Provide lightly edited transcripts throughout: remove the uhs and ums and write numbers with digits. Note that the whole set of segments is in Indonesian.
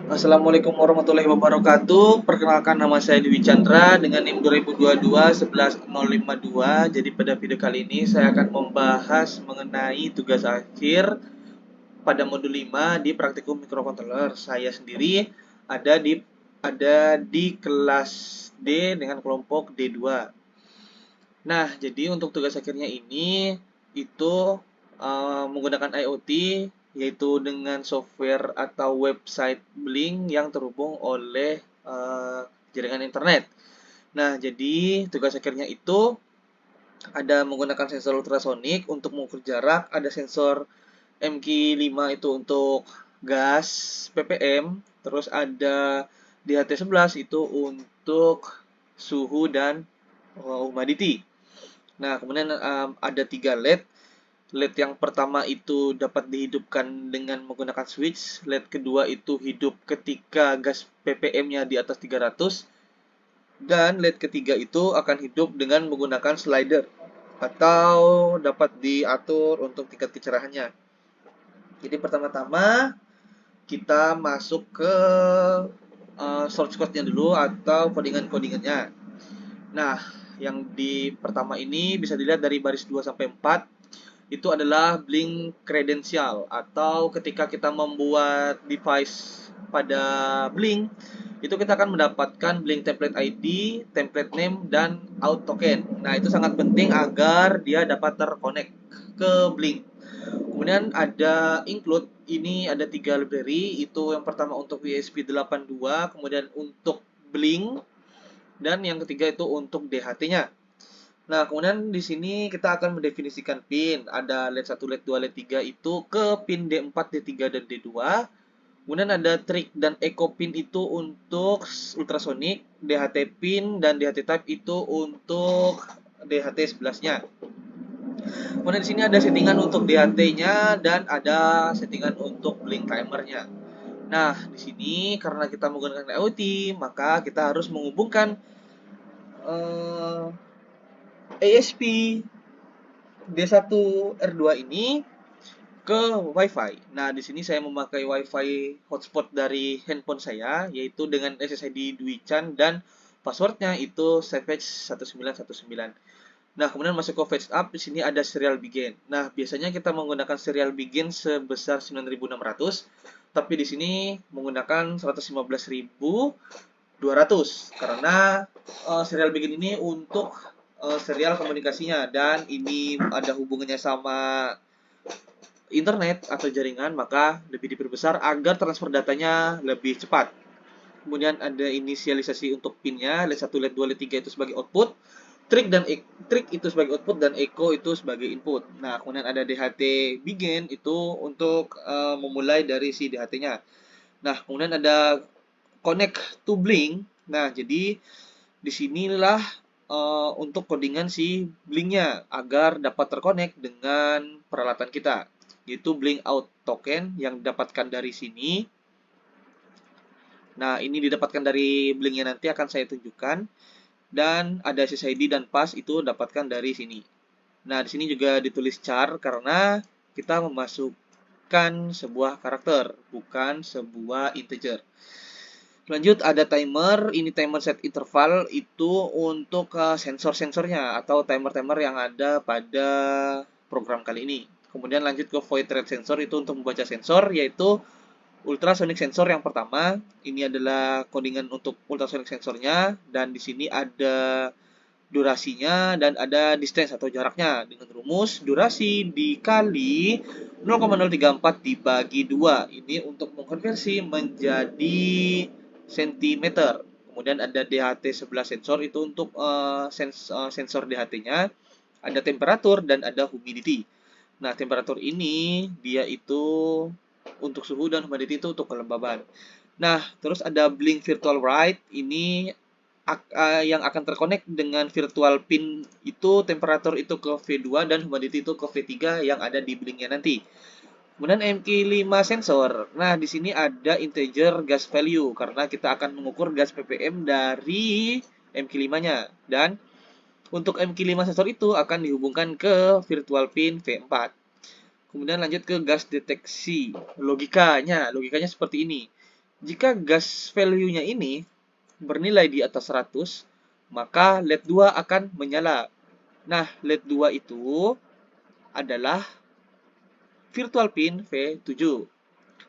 Assalamualaikum warahmatullahi wabarakatuh. Perkenalkan, nama saya Dewi Chandra dengan NIM 2022 11052. Jadi pada video kali ini saya akan membahas mengenai tugas akhir pada modul 5 di praktikum microcontroller. Saya sendiri ada di kelas D dengan kelompok D2. Nah, jadi untuk tugas akhirnya ini itu menggunakan IoT, yaitu dengan software atau website Blink yang terhubung oleh jaringan internet. Nah, jadi tugas akhirnya itu ada menggunakan sensor ultrasonik untuk mengukur jarak, ada sensor MQ5 itu untuk gas ppm, terus ada DHT11 itu untuk suhu dan humidity. Nah, kemudian ada 3 LED. LED yang pertama itu dapat dihidupkan dengan menggunakan switch. LED kedua itu hidup ketika gas ppm-nya di atas 300. Dan LED ketiga itu akan hidup dengan menggunakan slider atau dapat diatur untuk tingkat kecerahannya. Jadi pertama-tama kita masuk ke source code-nya dulu atau codingan-codingannya. Nah, yang di pertama ini bisa dilihat dari baris 2 sampai 4 itu adalah Blink Credential, atau ketika kita membuat device pada Blink itu kita akan mendapatkan Blink Template ID, Template Name, dan Out Token. Nah, itu sangat penting agar dia dapat terkonek ke Blink. Kemudian ada include, ini ada 3 library, itu yang pertama untuk ESP82, kemudian untuk Blink, dan yang ketiga itu untuk DHT-nya. Nah, kemudian di sini kita akan mendefinisikan pin. Ada LED 1, LED 2, LED 3 itu ke pin D4, D3, dan D2. Kemudian ada trig dan echo pin itu untuk ultrasonic, DHT pin dan DHT type itu untuk DHT 11-nya. Kemudian di sini ada settingan untuk DHT-nya dan ada settingan untuk blink timer-nya. Nah, di sini karena kita menggunakan IoT, maka kita harus menghubungkan ASP D1 R2 ini ke WiFi. Nah, di sini saya memakai WiFi hotspot dari handphone saya, yaitu dengan SSID Dwichan dan passwordnya itu savage1919. Nah, kemudian masuk ke fetch up, di sini ada serial begin. Nah, biasanya kita menggunakan serial begin sebesar 9600, tapi di sini menggunakan 115200 karena serial begin ini untuk serial komunikasinya, dan ini ada hubungannya sama internet atau jaringan, maka lebih diperbesar agar transfer datanya lebih cepat. Kemudian ada inisialisasi untuk pinnya, LED 1, LED 2, LED 3 itu sebagai output, trig itu sebagai output, dan echo itu sebagai input. Nah, kemudian ada DHT begin itu untuk memulai dari si DHT-nya. Nah, kemudian ada connect to blink. Nah, jadi disinilah untuk codingan si blinknya agar dapat terkonek dengan peralatan kita, yaitu blink out token yang didapatkan dari sini. Nah, ini didapatkan dari blinknya, nanti akan saya tunjukkan. Dan ada SSID dan pass itu dapatkan dari sini. Nah, di sini juga ditulis char karena kita memasukkan sebuah karakter, bukan sebuah integer. Lanjut ada timer, ini timer set interval itu untuk sensor-sensornya atau timer-timer yang ada pada program kali ini. Kemudian lanjut ke void red sensor, itu untuk membaca sensor, yaitu ultrasonic sensor yang pertama. Ini adalah codingan untuk ultrasonic sensornya, dan di sini ada durasinya dan ada distance atau jaraknya dengan rumus durasi dikali 0,034 dibagi 2. Ini untuk mengkonversi menjadi sentimeter. Kemudian ada DHT11 sensor, itu untuk sensor DHT-nya. Ada temperatur dan ada humidity. Nah, temperatur ini dia itu untuk suhu, dan humidity itu untuk kelembaban. Nah, terus ada blink virtual write, ini yang akan terkonek dengan virtual pin itu temperatur itu ke V2 dan humidity itu ke V3 yang ada di blinknya nanti. Kemudian MQ5 sensor. Nah, di sini ada integer gas value karena kita akan mengukur gas ppm dari MQ5-nya. Dan untuk MQ5 sensor itu akan dihubungkan ke virtual pin V4. Kemudian lanjut ke gas deteksi. Logikanya seperti ini. Jika gas value-nya ini bernilai di atas 100, maka LED 2 akan menyala. Nah, LED 2 itu adalah virtual pin V7.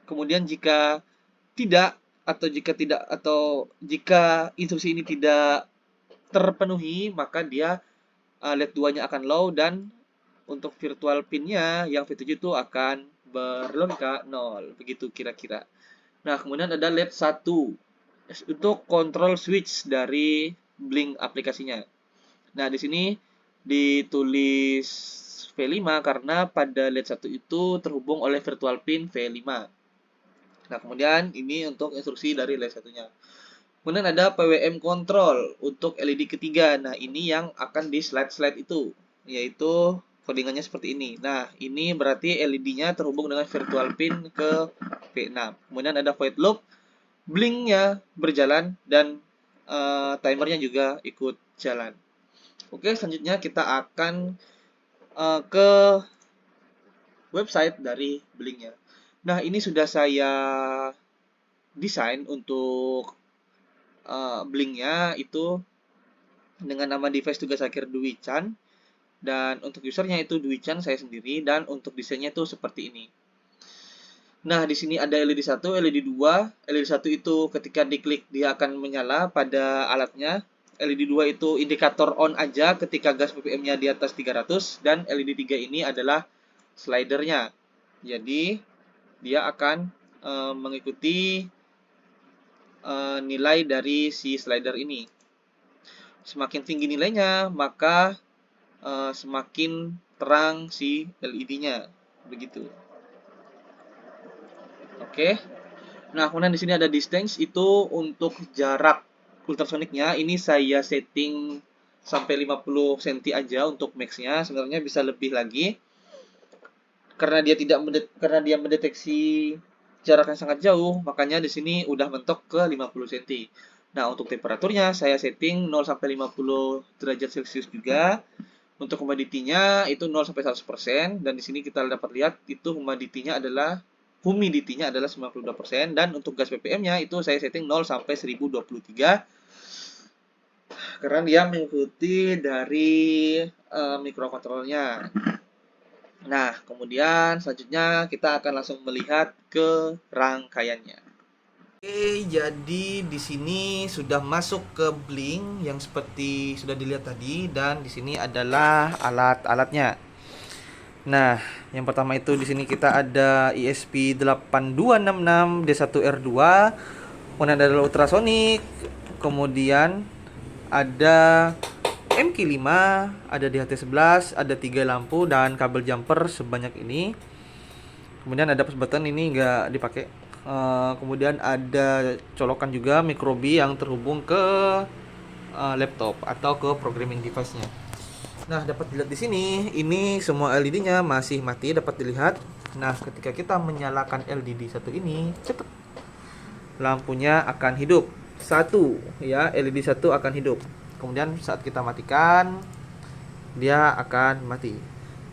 Kemudian jika tidak jika instruksi ini tidak terpenuhi, maka dia LED 2-nya akan low dan untuk virtual pin-nya yang V7 itu akan berlogika 0. Begitu kira-kira. Nah, kemudian ada LED 1 untuk control switch dari Blink aplikasinya. Nah, di sini ditulis V5 karena pada LED 1 itu terhubung oleh virtual pin V5. Nah, kemudian ini untuk instruksi dari LED 1-nya. Kemudian ada PWM control untuk LED ketiga. Nah, ini yang akan di slide-slide itu, yaitu codingannya seperti ini. Nah, ini berarti LED-nya terhubung dengan virtual pin ke V6. Kemudian ada void loop, blink-nya berjalan, dan timernya juga ikut jalan. Oke, selanjutnya kita akan ke website dari blink-nya. Nah, ini sudah saya desain untuk blink-nya itu dengan nama device tugas akhir Dwi Chan, dan untuk usernya itu Dwi Chan saya sendiri, dan untuk desainnya itu seperti ini. Nah, di sini ada LED 1, LED 2. LED 1 itu ketika diklik dia akan menyala pada alatnya. LED 2 itu indikator on aja ketika gas ppm-nya di atas 300, dan LED 3 ini adalah slidernya. Jadi, dia akan mengikuti nilai dari si slider ini. Semakin tinggi nilainya, maka semakin terang si LED-nya. Begitu. Oke. Nah, kemudian di sini ada distance, itu untuk jarak ultrasoniknya. Ini saya setting sampai 50 cm aja untuk max-nya. Sebenarnya bisa lebih lagi. Karena dia mendeteksi jarak yang sangat jauh, makanya di sini udah mentok ke 50 cm. Nah, untuk temperaturnya saya setting 0 sampai 50 derajat Celcius juga. Untuk humidity-nya itu 0 sampai 100%, dan di sini kita dapat lihat itu humidity-nya adalah 92%, dan untuk gas ppm-nya itu saya setting 0 sampai 1023 karena dia mengikuti dari mikrokontrolnya. Nah, kemudian selanjutnya kita akan langsung melihat ke rangkaiannya. Oke, jadi di sini sudah masuk ke Blink yang seperti sudah dilihat tadi, dan di sini adalah alat-alatnya. Nah, yang pertama itu di sini kita ada ESP8266 D1R2, kemudian ada ultrasonic, kemudian ada MQ5, ada DHT11, ada 3 lampu dan kabel jumper sebanyak ini. Kemudian ada push button, ini nggak dipakai. Kemudian ada colokan juga micro:bit yang terhubung ke laptop atau ke programming device-nya. Nah, dapat dilihat di sini, ini semua LED-nya masih mati, dapat dilihat. Nah, ketika kita menyalakan LED satu ini, cepet, lampunya akan hidup. Satu, ya, LED 1 akan hidup. Kemudian saat kita matikan, dia akan mati.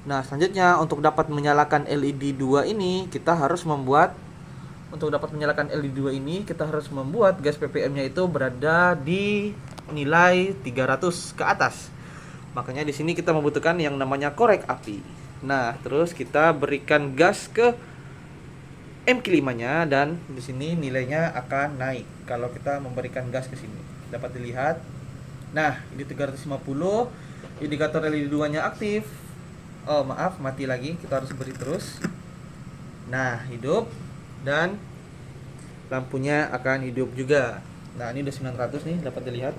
Nah, selanjutnya untuk dapat menyalakan LED 2 ini, kita harus membuat gas ppm-nya itu berada di nilai 300 ke atas. Makanya di sini kita membutuhkan yang namanya korek api. Nah, terus kita berikan gas ke MQ5-nya, dan di sini nilainya akan naik kalau kita memberikan gas ke sini. Dapat dilihat. Nah, ini 350, indikator LED 2-nya aktif. Oh, maaf, mati lagi. Kita harus beri terus. Nah, hidup, dan lampunya akan hidup juga. Nah, ini udah 900 nih, dapat dilihat.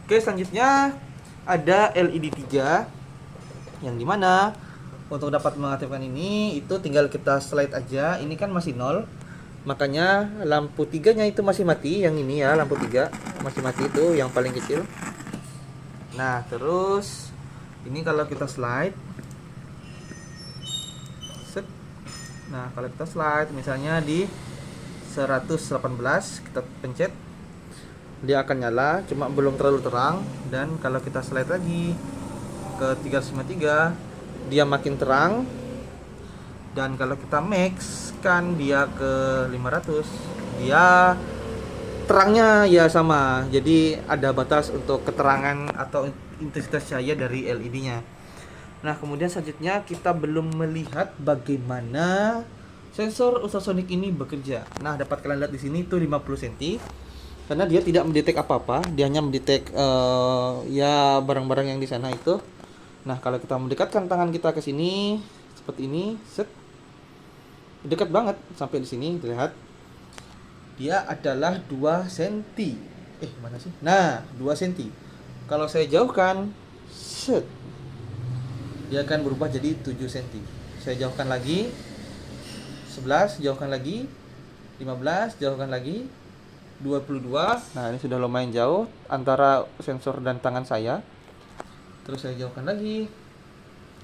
Oke, selanjutnya ada LED 3 yang dimana untuk dapat mengaktifkan ini itu tinggal kita slide aja. Ini kan masih 0, makanya lampu 3-nya itu masih mati. Yang ini ya, lampu 3 masih mati, itu yang paling kecil. Nah, terus ini kalau kita slide, set. Nah, kalau kita slide misalnya di 118, kita pencet, dia akan nyala, cuma belum terlalu terang. Dan kalau kita slide lagi ke 353, dia makin terang. Dan kalau kita max kan dia ke 500, dia terangnya ya sama. Jadi ada batas untuk keterangan atau intensitas cahaya dari LED-nya. Nah, kemudian selanjutnya kita belum melihat bagaimana sensor ultrasonic ini bekerja. Nah, dapat kalian lihat di sini itu 50 cm. Karena dia tidak mendetek apa-apa, dia hanya mendetek ya barang-barang yang di sana itu. Nah, kalau kita mendekatkan tangan kita ke sini seperti ini, set. Dekat banget sampai di sini terlihat. Dia adalah 2 cm. Mana sih? Nah, 2 cm. Kalau saya jauhkan, set, dia akan berubah jadi 7 cm. Saya jauhkan lagi, 11, jauhkan lagi, 15, jauhkan lagi, 22. Nah, ini sudah lumayan jauh antara sensor dan tangan saya. Terus saya jauhkan lagi,